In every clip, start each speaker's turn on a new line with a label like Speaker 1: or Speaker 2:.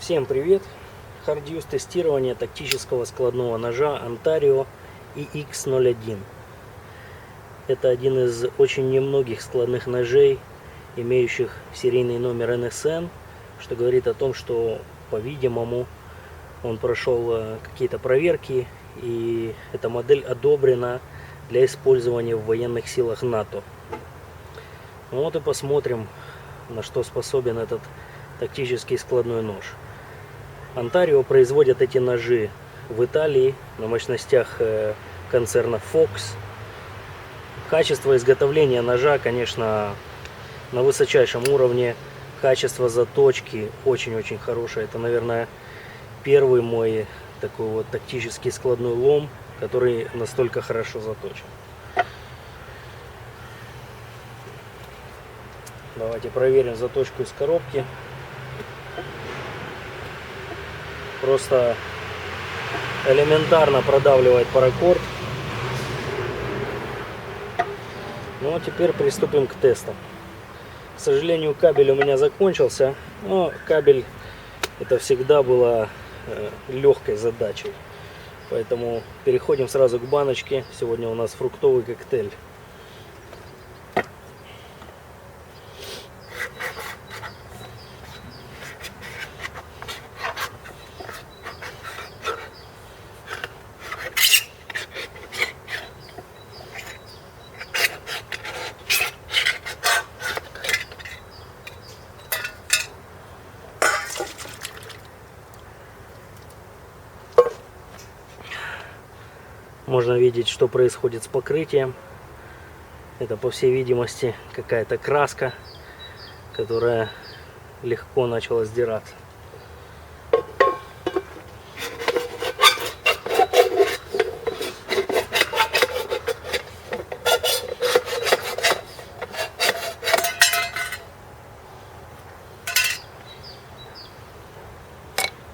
Speaker 1: Всем привет! Hard-use тестирование тактического складного ножа Ontario EX01. Это один из очень немногих складных ножей, имеющих серийный номер NSN, что говорит о том, что, по-видимому, он прошел какие-то проверки, и эта модель одобрена для использования в военных силах НАТО. Ну вот и посмотрим, на что способен этот тактический складной нож. Ontario производят эти ножи в Италии на мощностях концерна Fox. Качество изготовления ножа, конечно, на высочайшем уровне. Качество заточки очень-очень хорошее. Это, наверное, первый мой такой вот тактический складной лом, который настолько хорошо заточен. Давайте проверим заточку из коробки. Просто элементарно продавливает паракорд. Ну а теперь приступим к тестам. К сожалению, кабель у меня закончился, но кабель это всегда была легкой задачей. Поэтому переходим сразу к баночке. Сегодня у нас фруктовый коктейль. Можно видеть, что происходит с покрытием. Это, по всей видимости, какая-то краска, которая легко начала сдираться.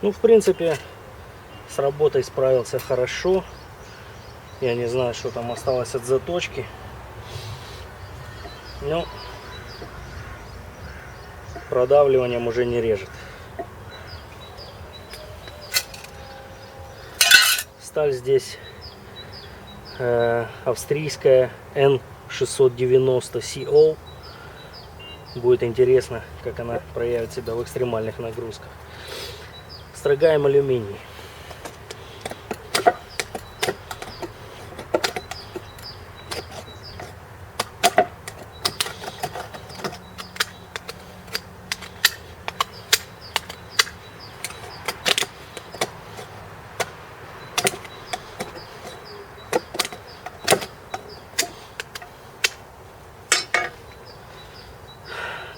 Speaker 1: Ну, в принципе, с работой справился хорошо. Я не знаю, что там осталось от заточки. Но продавливанием уже не режет. Сталь здесь австрийская N690 CO. Будет интересно, как она проявит себя в экстремальных нагрузках. Строгаем алюминий.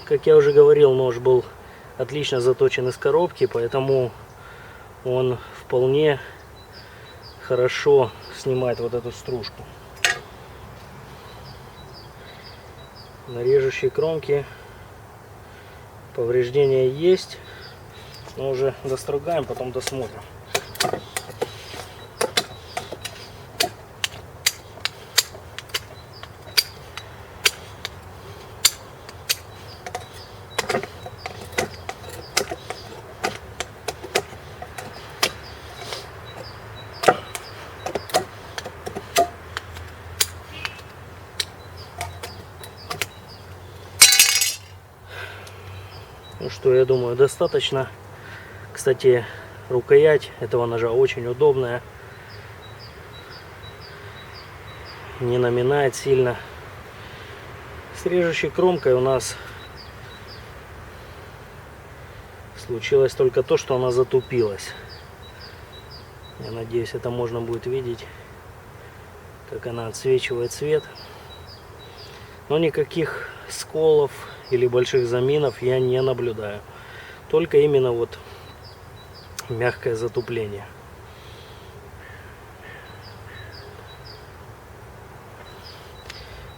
Speaker 1: Как я уже говорил, нож был отлично заточен из коробки, поэтому он вполне хорошо снимает вот эту стружку. На режущей кромке повреждения есть, но уже достругаем, потом досмотрим. Ну что, я думаю, достаточно. Кстати, рукоять этого ножа очень удобная. Не наминает сильно. С режущей кромкой у нас случилось только то, что она затупилась. Я надеюсь, это можно будет видеть, как она отсвечивает свет. Но никаких сколов или больших заминов я не наблюдаю. Только именно вот мягкое затупление.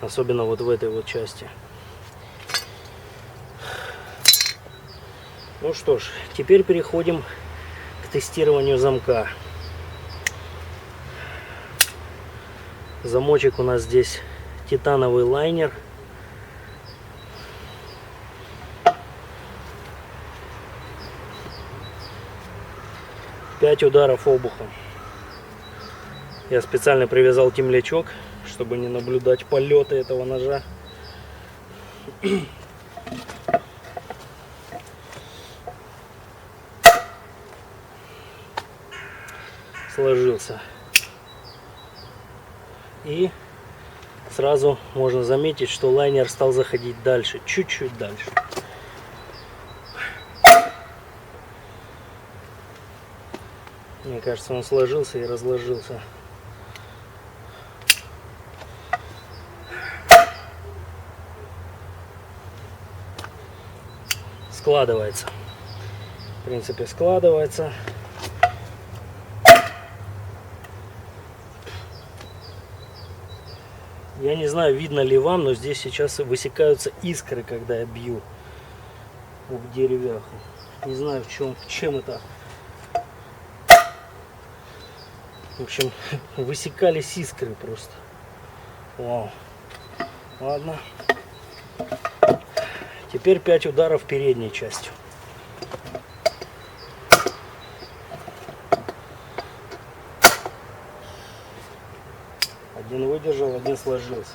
Speaker 1: Особенно вот в этой вот части. Ну что ж, теперь переходим к тестированию замка. Замочек у нас здесь титановый лайнер. 5 ударов обухом. Я специально привязал темлячок, чтобы не наблюдать полеты этого ножа. Сложился. И сразу можно заметить, что лайнер стал заходить дальше, чуть-чуть дальше. Мне кажется, он сложился и разложился. Складывается. В принципе, складывается. Я не знаю, видно ли вам, но здесь сейчас высекаются искры, когда я бью об деревяху. Не знаю, чем это. В общем, высекались искры просто. Вау. Ладно. Теперь 5 ударов передней частью. Один выдержал, один сложился.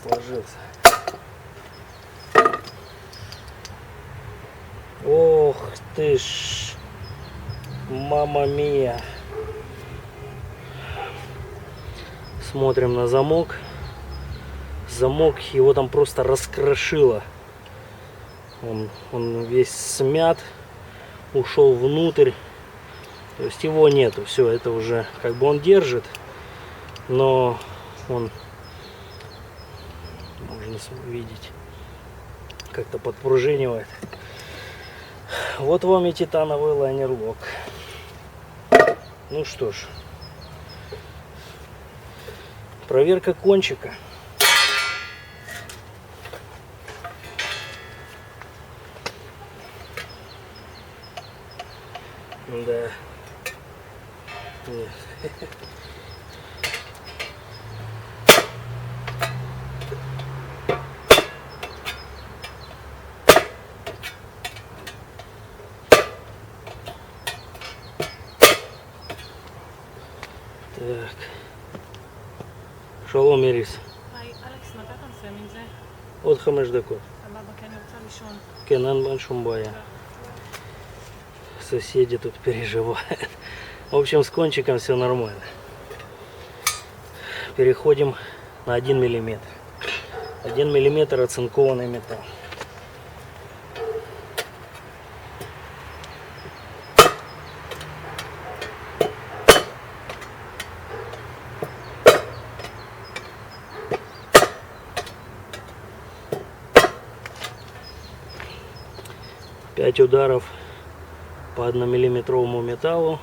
Speaker 1: Сложился. Ох ты ж, мама мия. Смотрим на замок. Замок, его там просто раскрошило. Он весь смят, ушел внутрь. То есть его нету. Все, это уже как бы он держит, но он, можно видеть, как-то подпружинивает. Вот вам и титановый лайнер-лок. Ну что ж, проверка кончика. Да. Нет. Так. שלום איריס.
Speaker 2: היי, אלכס, מתי אתה מסיים עם זה?
Speaker 1: עוד 5 דקות.
Speaker 2: סבבה, כי אני רוצה לישון.
Speaker 1: כן, אין שום בעיה. Соседи тут переживают. В общем, с кончиком все нормально. Переходим на 1 миллиметр. 1 миллиметр оцинкованный металл. Пять ударов по 1-миллиметровому металлу.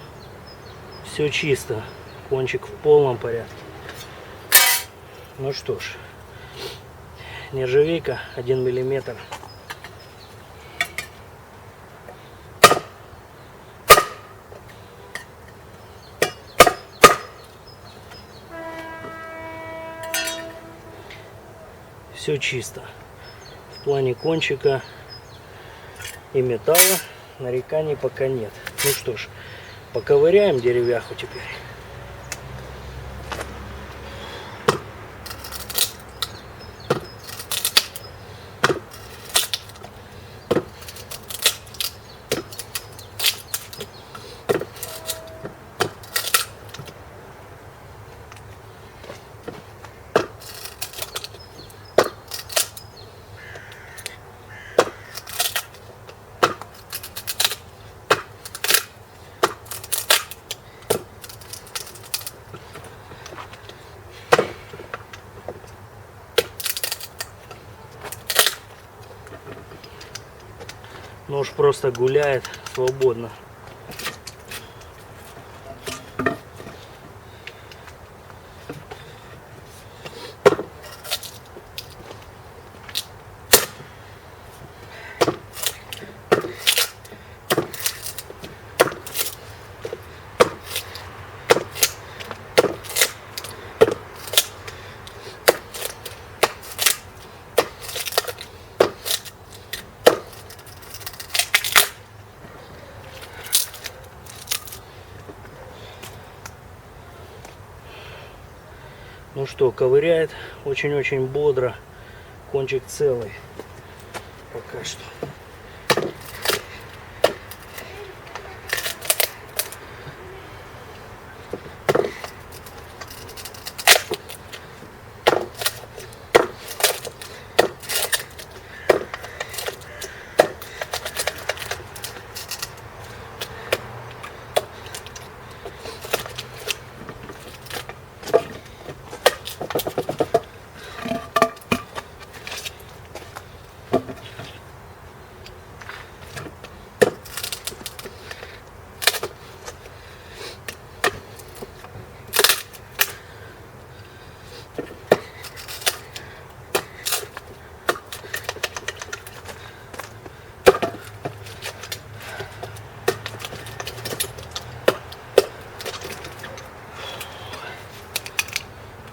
Speaker 1: Все чисто. Кончик в полном порядке. Ну что ж. Нержавейка 1 миллиметр. Все чисто. В плане кончика и металла нареканий пока нет. Ну что ж, поковыряем деревяху теперь. Нож просто гуляет свободно. Ну что, ковыряет очень-очень бодро. Кончик целый. Пока что.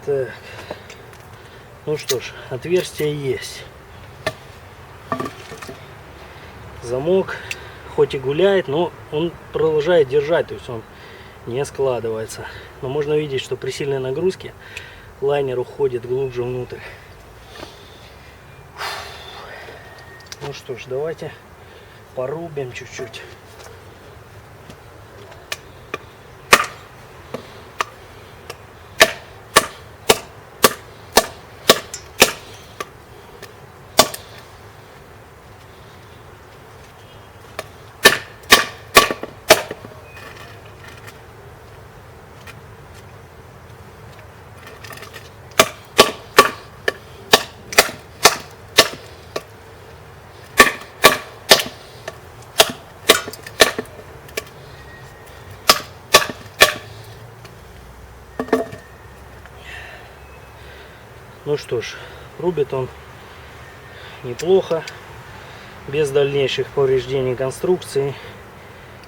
Speaker 1: Так. Ну что ж, отверстие есть. Замок хоть и гуляет, но он продолжает держать, то есть он не складывается. Но можно видеть, что при сильной нагрузке лайнер уходит глубже внутрь. Ну что ж, давайте порубим чуть-чуть. Ну что ж, рубит он неплохо, без дальнейших повреждений конструкции.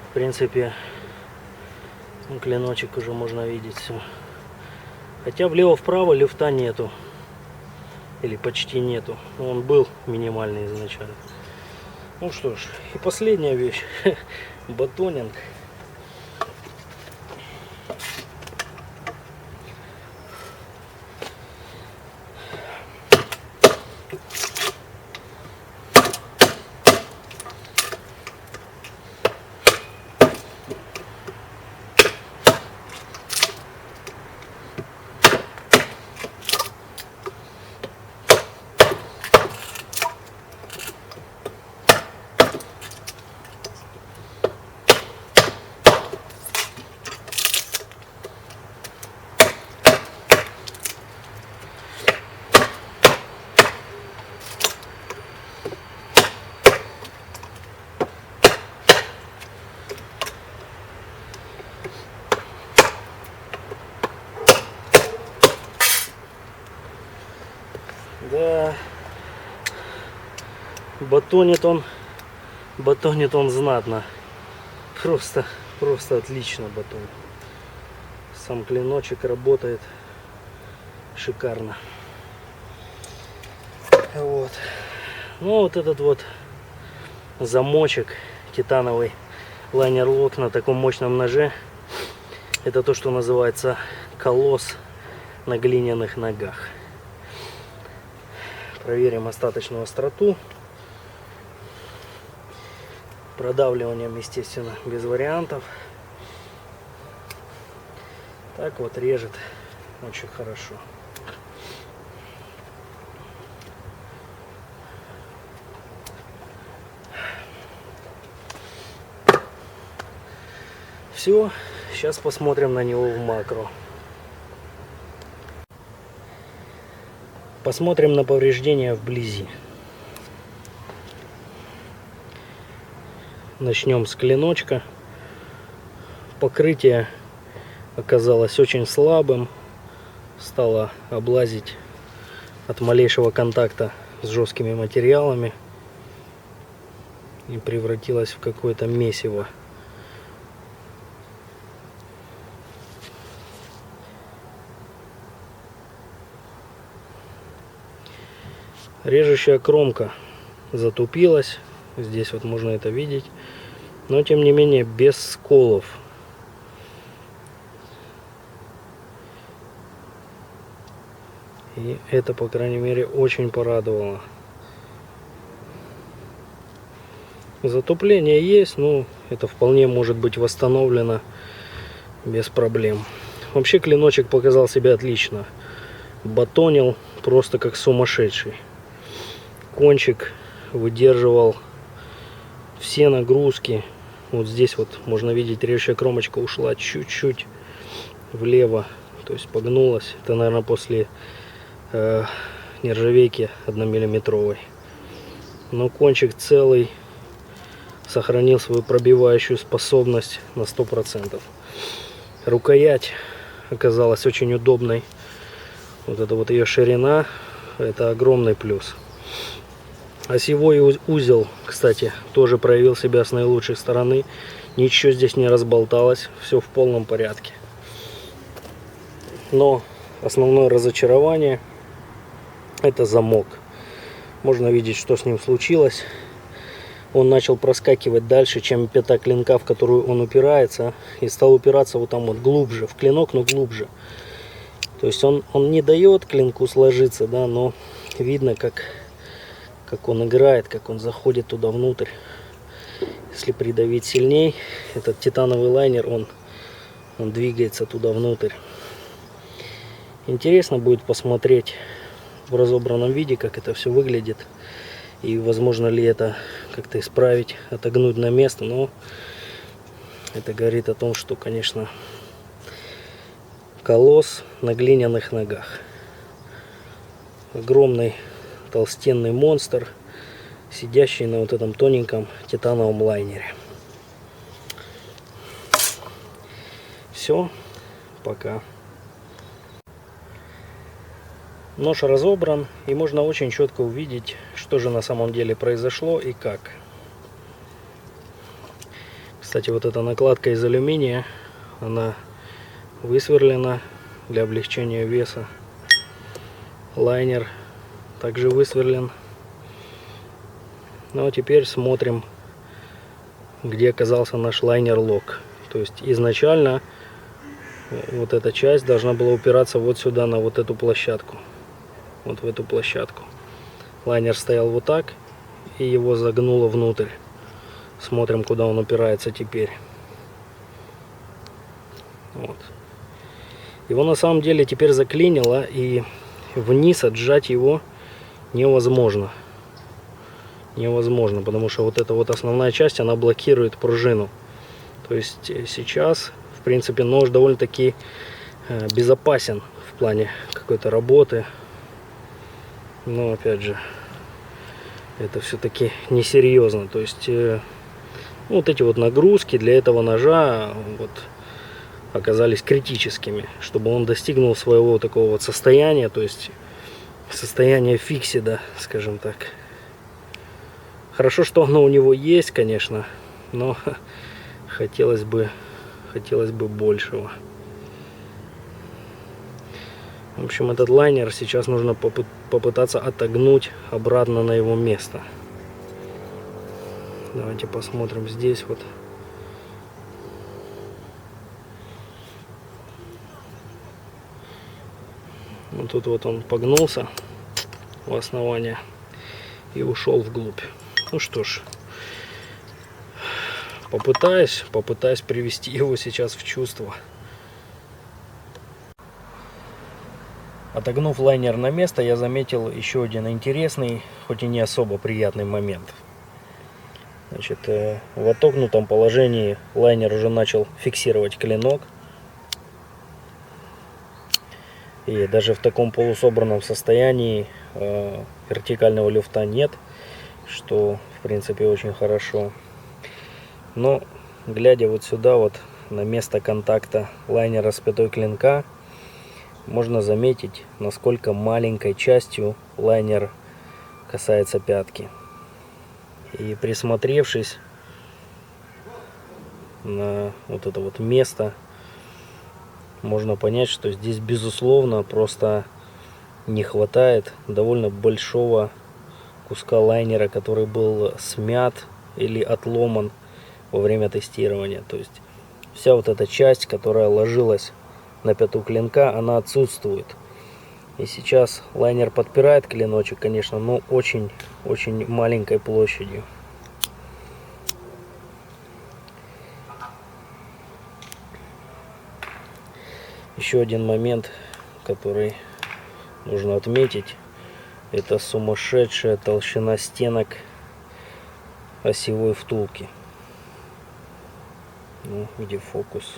Speaker 1: В принципе, клиночек уже можно видеть все. Хотя влево-вправо люфта нету. Или почти нету. Он был минимальный изначально. Ну что ж, и последняя вещь. Батонинг. Да, батонит он знатно. Просто отлично батон. Сам клиночек работает шикарно. Вот. Ну вот этот вот замочек титановый лайнер-лок на таком мощном ноже. Это то, что называется колосс на глиняных ногах. Проверим остаточную остроту. Продавливанием, естественно, без вариантов. Так вот режет очень хорошо. Все, сейчас посмотрим на него в макро. Посмотрим на повреждения вблизи. Начнем с клиночка. Покрытие оказалось очень слабым. Стало облазить от малейшего контакта с жесткими материалами. И превратилось в какое-то месиво. Режущая кромка затупилась. Здесь вот можно это видеть. Но тем не менее без сколов. И это, по крайней мере, очень порадовало. Затупление есть, но это вполне может быть восстановлено без проблем. Вообще клиночек показал себя отлично. Батонил просто как сумасшедший. Кончик выдерживал все нагрузки. Вот здесь вот можно видеть, режущая кромочка ушла чуть-чуть влево, то есть погнулась. Это, наверное, после нержавейки 1 миллиметровой. Но кончик целый, сохранил свою пробивающую способность на 100%. Рукоять оказалась очень удобной. Вот это вот ее ширина, это огромный плюс. Осевой узел, кстати, тоже проявил себя с наилучшей стороны. Ничего здесь не разболталось, все в полном порядке. Но основное разочарование — это замок. Можно видеть, что с ним случилось. Он начал проскакивать дальше, чем пята клинка, в которую он упирается, и стал упираться вот там вот глубже, в клинок, но глубже. То есть он не дает клинку сложиться, да, но видно, как он играет, как он заходит туда внутрь. Если придавить сильней, этот титановый лайнер, он двигается туда внутрь. Интересно будет посмотреть в разобранном виде, как это все выглядит. И возможно ли это как-то исправить, отогнуть на место. Но это говорит о том, что, конечно, колосс на глиняных ногах. Огромный толстенный монстр, сидящий на вот этом тоненьком титановом лайнере. Все, пока. Нож разобран, и можно очень четко увидеть, что же на самом деле произошло и как. Кстати, вот эта накладка из алюминия, она высверлена для облегчения веса. Лайнер также высверлен. Ну а теперь смотрим, где оказался наш лайнер-лок. То есть изначально вот эта часть должна была упираться вот сюда, на вот эту площадку. Вот в эту площадку. Лайнер стоял вот так, и его загнуло внутрь. Смотрим, куда он упирается теперь. Вот. Его на самом деле теперь заклинило, и вниз отжать его невозможно. Невозможно, потому что вот эта вот основная часть, она блокирует пружину. То есть сейчас, в принципе, нож довольно-таки безопасен в плане какой-то работы. Но опять же, это все-таки несерьезно. То есть вот эти вот нагрузки для этого ножа вот оказались критическими, чтобы он достигнул своего такого вот состояния, то есть состояния фиксида, скажем так. Хорошо, что оно у него есть, конечно, но хотелось бы большего. В общем, этот лайнер сейчас нужно попытаться отогнуть обратно на его место. Давайте посмотрим здесь вот. Вот тут вот он погнулся у основания и ушел вглубь. Ну что ж, попытаюсь привести его сейчас в чувство. Отогнув лайнер на место, я заметил еще один интересный, хоть и не особо приятный момент. Значит, в отогнутом положении лайнер уже начал фиксировать клинок. И даже в таком полусобранном состоянии вертикального люфта нет, что в принципе очень хорошо. Но глядя вот сюда вот на место контакта лайнера с пятой клинка, можно заметить, насколько маленькой частью лайнер касается пятки. И присмотревшись на вот это вот место, можно понять, что здесь безусловно просто не хватает довольно большого куска лайнера, который был смят или отломан во время тестирования. То есть вся вот эта часть, которая ложилась на пяту клинка, она отсутствует. И сейчас лайнер подпирает клиночек, конечно, но очень маленькой площадью. Еще один момент, который нужно отметить, это сумасшедшая толщина стенок осевой втулки. Ну, где фокус?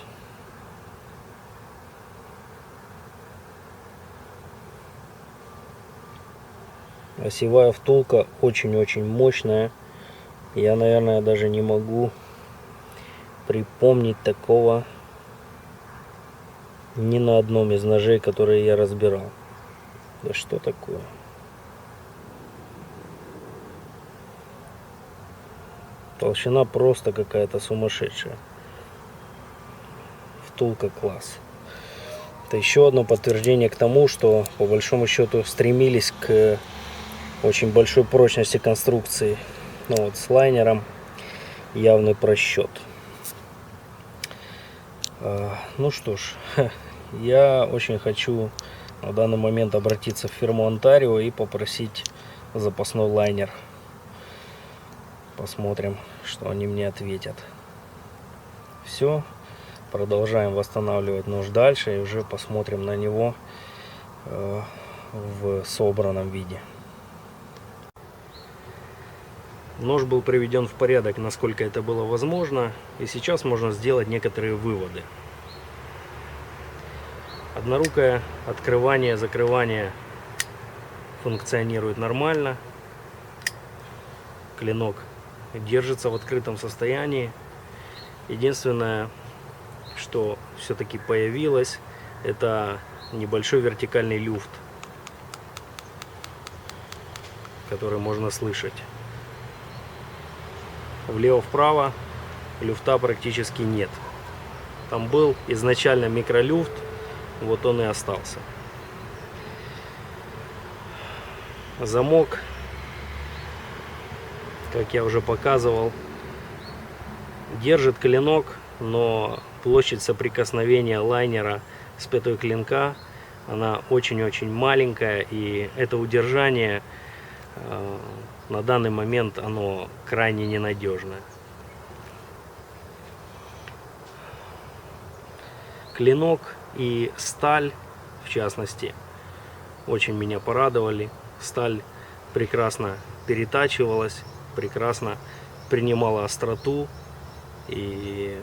Speaker 1: Осевая втулка очень-очень мощная. Я, наверное, даже не могу припомнить такого ни на одном из ножей, которые я разбирал. Да что такое? Толщина просто какая-то сумасшедшая. Втулка класс. Это еще одно подтверждение к тому, что по большому счету стремились к очень большой прочности конструкции. Но вот с лайнером явный просчет. Ну что ж, я очень хочу на данный момент обратиться в фирму Ontario и попросить запасной лайнер. Посмотрим, что они мне ответят. Все, продолжаем восстанавливать нож дальше и уже посмотрим на него в собранном виде. Нож был приведен в порядок, насколько это было возможно, и сейчас можно сделать некоторые выводы. Однорукое открывание, закрывание функционирует нормально. Клинок держится в открытом состоянии. Единственное, что все-таки появилось, это небольшой вертикальный люфт, который можно слышать. Влево-вправо люфта практически нет. Там был изначально микролюфт, вот он и остался. Замок, как я уже показывал, держит клинок, но площадь соприкосновения лайнера с пятой клинка, она очень-очень маленькая, и это удержание на данный момент оно крайне ненадежное. Клинок и сталь, в частности, очень меня порадовали. Сталь прекрасно перетачивалась, прекрасно принимала остроту, и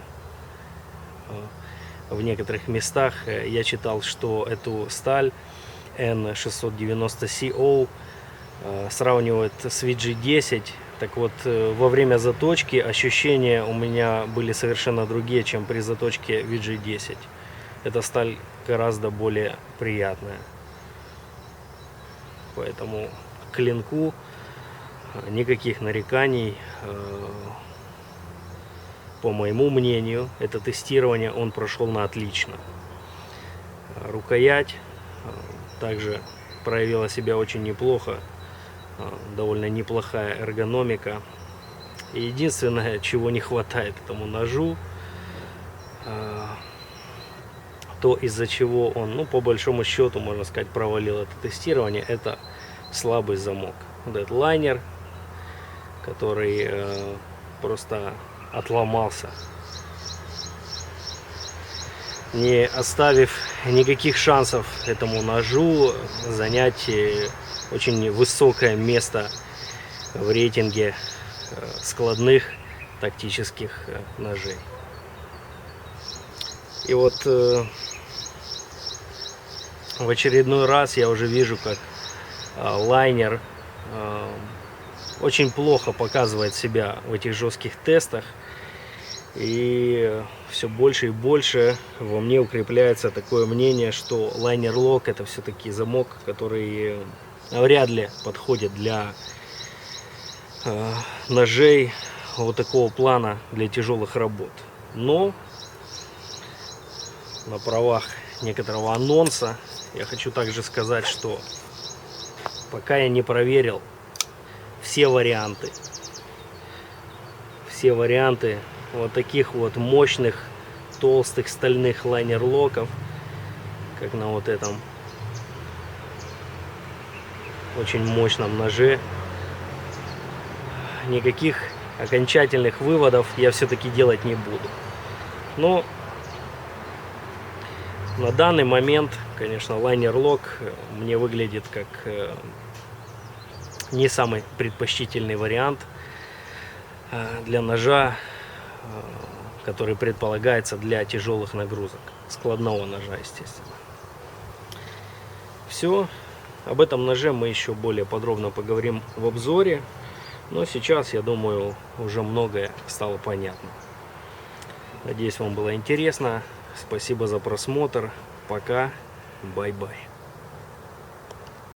Speaker 1: в некоторых местах я читал, что эту сталь N690CO сравнивают с VG10. Так вот, во время заточки ощущения у меня были совершенно другие, чем при заточке VG10. Эта сталь гораздо более приятная. Поэтому к клинку никаких нареканий. По моему мнению, это тестирование он прошел на отлично. Рукоять также проявила себя очень неплохо. Довольно неплохая эргономика. И единственное, чего не хватает этому ножу, то из-за чего он, ну, по большому счету, можно сказать, провалил это тестирование, это слабый замок. Вот этот лайнер, который просто отломался, не оставив никаких шансов этому ножу занять очень высокое место в рейтинге складных тактических ножей. И вот в очередной раз я уже вижу, как лайнер очень плохо показывает себя в этих жестких тестах. И все больше и больше во мне укрепляется такое мнение, что лайнер лок это все-таки замок, который вряд ли подходит для ножей вот такого плана, для тяжелых работ. Но на правах некоторого анонса я хочу также сказать, что пока я не проверил все варианты вот таких вот мощных толстых стальных лайнер локов, как на вот этом очень мощном ноже. Никаких окончательных выводов я все-таки делать не буду. Но на данный момент, конечно, лайнер лок мне выглядит как не самый предпочтительный вариант для ножа, который предполагается для тяжелых нагрузок, складного ножа, естественно. Все, об этом ноже мы еще более подробно поговорим в обзоре, но сейчас, я думаю, уже многое стало понятно. Надеюсь, вам было интересно. Спасибо за просмотр. Пока. Бай-бай.